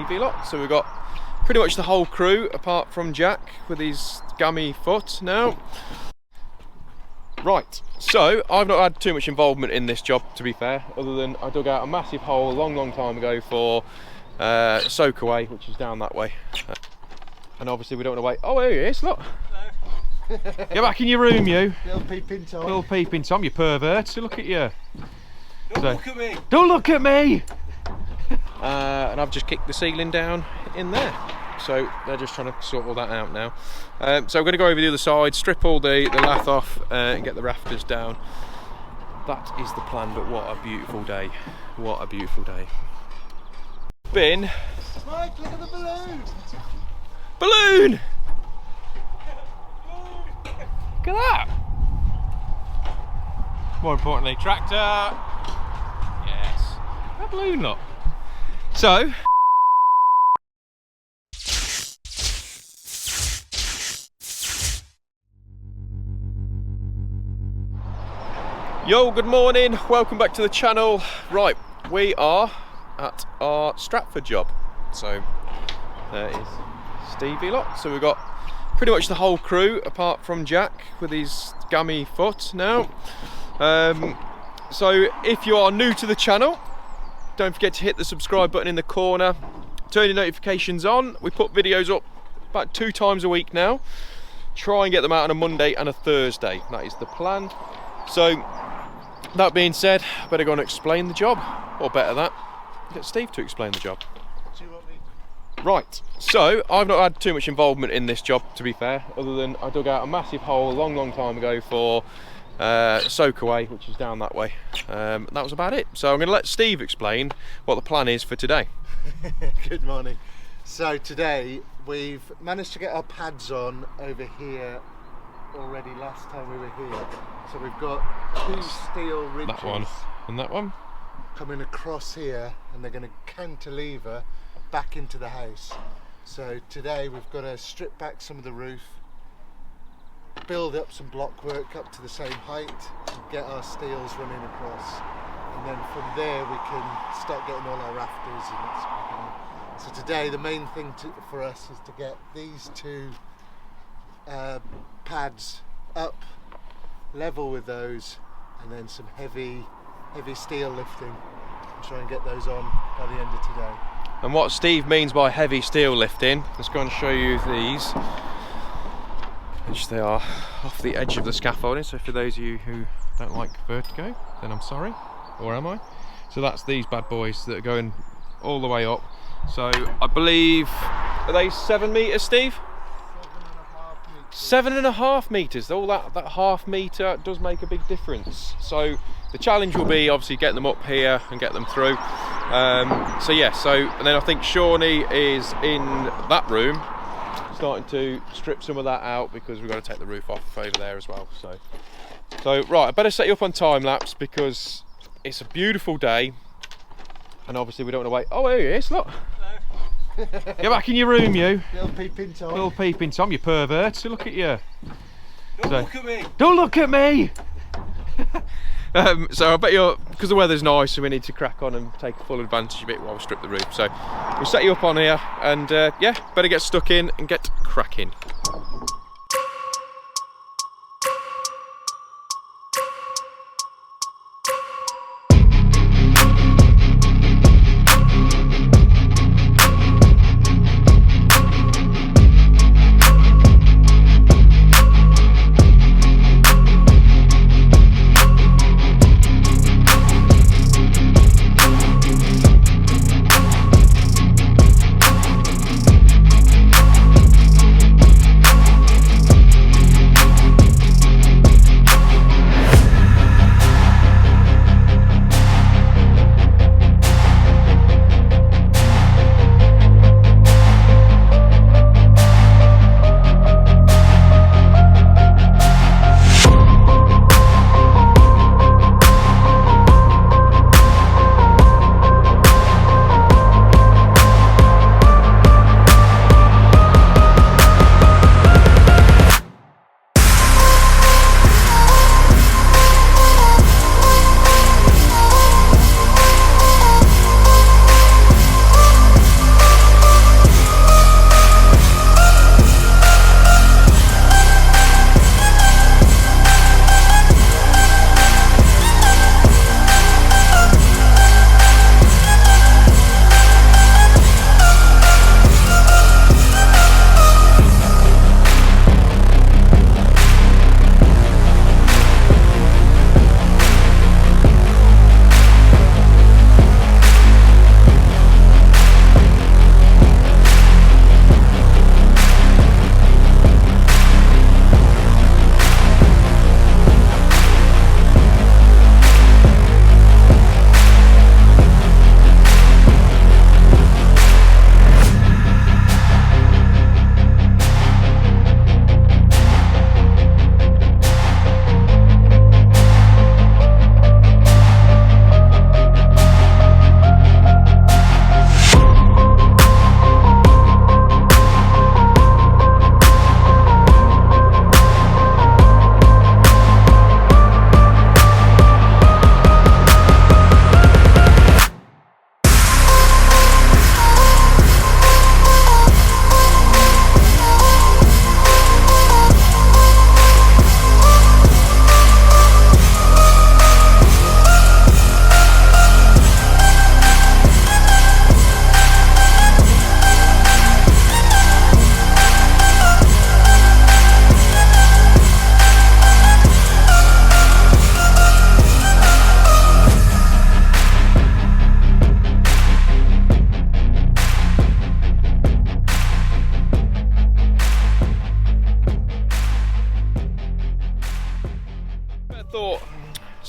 Stevie lot. So we've got pretty much the whole crew apart from Jack with his gammy foot now. Right, so I've not had too much involvement in this job, to be fair, other than I dug out a massive hole a long time ago for soak away, which is down that way. And obviously we don't want to wait. Oh, here he is, look. Hello. Get back in your room, you. Little peeping Tom. Little peeping Tom, you pervert. So look at you. Don't look at me. Don't look at me. And I've just kicked the ceiling down in there. So they're just trying to sort all that out now. So we're going to go over the other side, strip all the lath off and get the rafters down. That is the plan, but what a beautiful day. What a beautiful day. Bin. Mike, look at the balloon. Balloon! Look at that! More importantly, tractor. Yes. That balloon lot. So. Yo, good morning. Welcome back to the channel. Right, we are at our Stratford job. So there is Stevie lot. So we've got pretty much the whole crew apart from Jack with his gammy foot now. So if you are new to the channel, don't forget to hit the subscribe button in the corner, turn your notifications on. We put videos up about 2 times a week now. Try and get them out on a Monday and a Thursday. That is the plan. So that being said, I better go and explain the job, or better that, get Steve to explain the job. Do you want me? Right, so I've not had too much involvement in this job, to be fair, other than I dug out a massive hole a long time ago for soak away, which is down that way. That was about it. So I'm going to let Steve explain what the plan is for today. Good morning. So today we've managed to get our pads on over here already last time we were here. So we've got 2 steel ridges. That one and that one. Coming across here, and they're going to cantilever back into the house. So today we've got to strip back some of the roof, build up some block work up to the same height, and get our steels running across. And then from there we can start getting all our rafters and that sort of thing. So today the main thing for us is to get these 2 pads up, level with those, and then some heavy steel lifting, and try and get those on by the end of today. And what Steve means by heavy steel lifting, let's go and show you these, which they are off the edge of the scaffolding. So for those of you who don't like vertigo, then I'm sorry, or am I? So that's these bad boys that are going all the way up. So I believe, are they 7 metres, Steve? 7.5 metres. All that half metre does make a big difference. So the challenge will be obviously getting them up here and get them through. So yeah, and then I think Shawnee is in that room starting to strip some of that out because we've got to take the roof off over there as well. So right, I better set you up on time lapse because it's a beautiful day and obviously we don't want to wait. Oh, here he is, look. Get back in your room, you. Little peeping Tom. Little peeping Tom, you pervert. So look at you. Don't look at me. Don't look at me. So I bet because the weather's nice, so we need to crack on and take full advantage of it while we strip the roof. So we'll set you up on here, and yeah, better get stuck in and get cracking.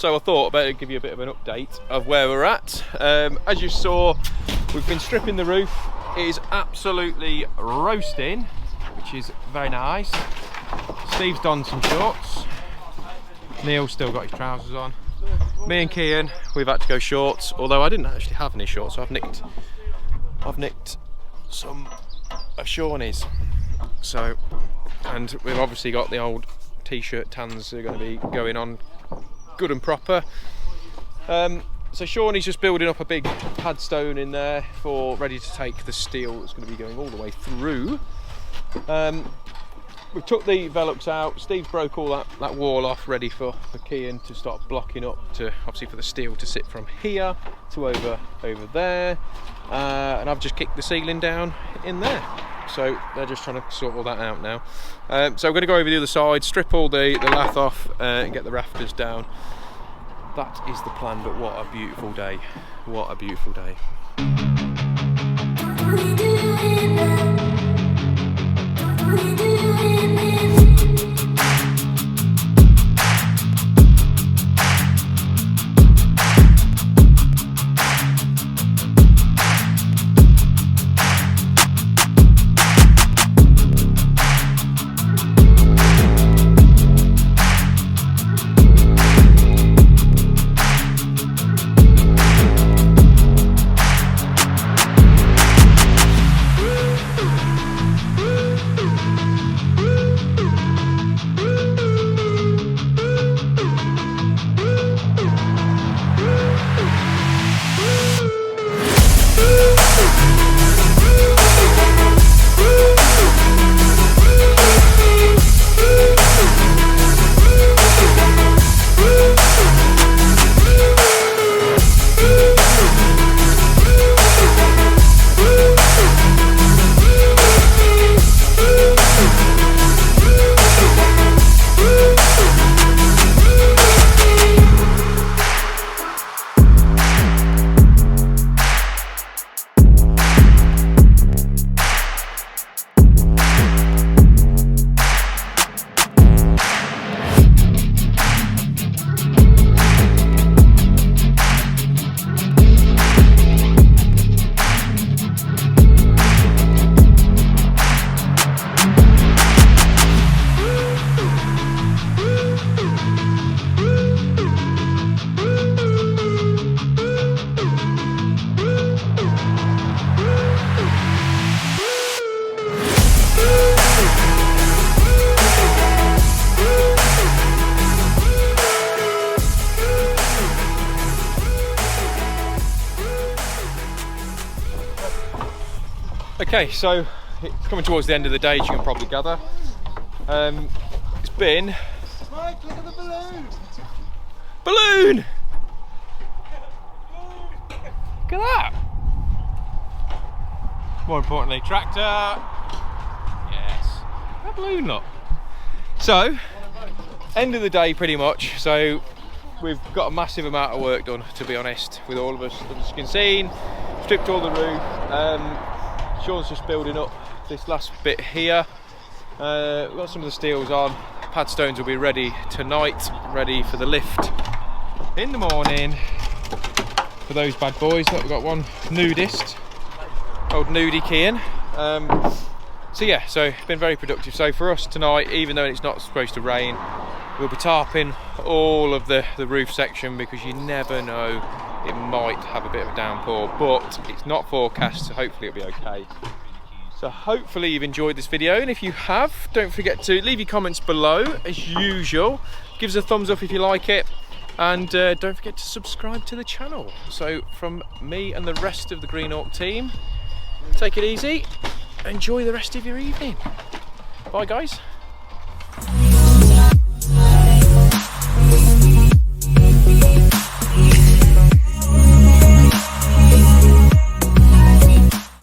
so I thought I'd better give you a bit of an update of where we're at. As you saw, we've been stripping the roof. It is absolutely roasting, which is very nice. Steve's donned some shorts. Neil's still got his trousers on. Me and Kian, we've had to go shorts, although I didn't actually have any shorts, so I've nicked some of Shawnee's. So, and we've obviously got the old t-shirt tans that are going to be going on good and proper. So Shawnee's just building up a big padstone in there for ready to take the steel that's going to be going all the way through. We took the Velux out. Steve's broke all that wall off, ready for Kian to start blocking up, to obviously for the steel to sit from here to over there. And I've just kicked the ceiling down in there. So they're just trying to sort all that out now. So we're going to go over the other side, strip all the lath off and get the rafters down. That is the plan, but what a beautiful day. What a beautiful day. Okay, so it's coming towards the end of the day, as you can probably gather. It's been... Mike, look at the balloon! Balloon! Look at that! More importantly, tractor! Yes. That balloon look. So, end of the day pretty much. So, we've got a massive amount of work done, to be honest, with all of us. As you can see, stripped all the roof. Sean's just building up this last bit here. We've got some of the steels on. Padstones will be ready tonight, ready for the lift in the morning for those bad boys. Look, we've got one nudist, old nudie Kian. So yeah, so been very productive. So for us tonight, even though it's not supposed to rain, we'll be tarping all of the roof section, because you never know, it might have a bit of a downpour, but it's not forecast, so hopefully it'll be okay. So hopefully you've enjoyed this video, and if you have, don't forget to leave your comments below as usual. Give us a thumbs up if you like it, and don't forget to subscribe to the channel. So from me and the rest of the Green Hawk team, take it easy, enjoy the rest of your evening. Bye guys.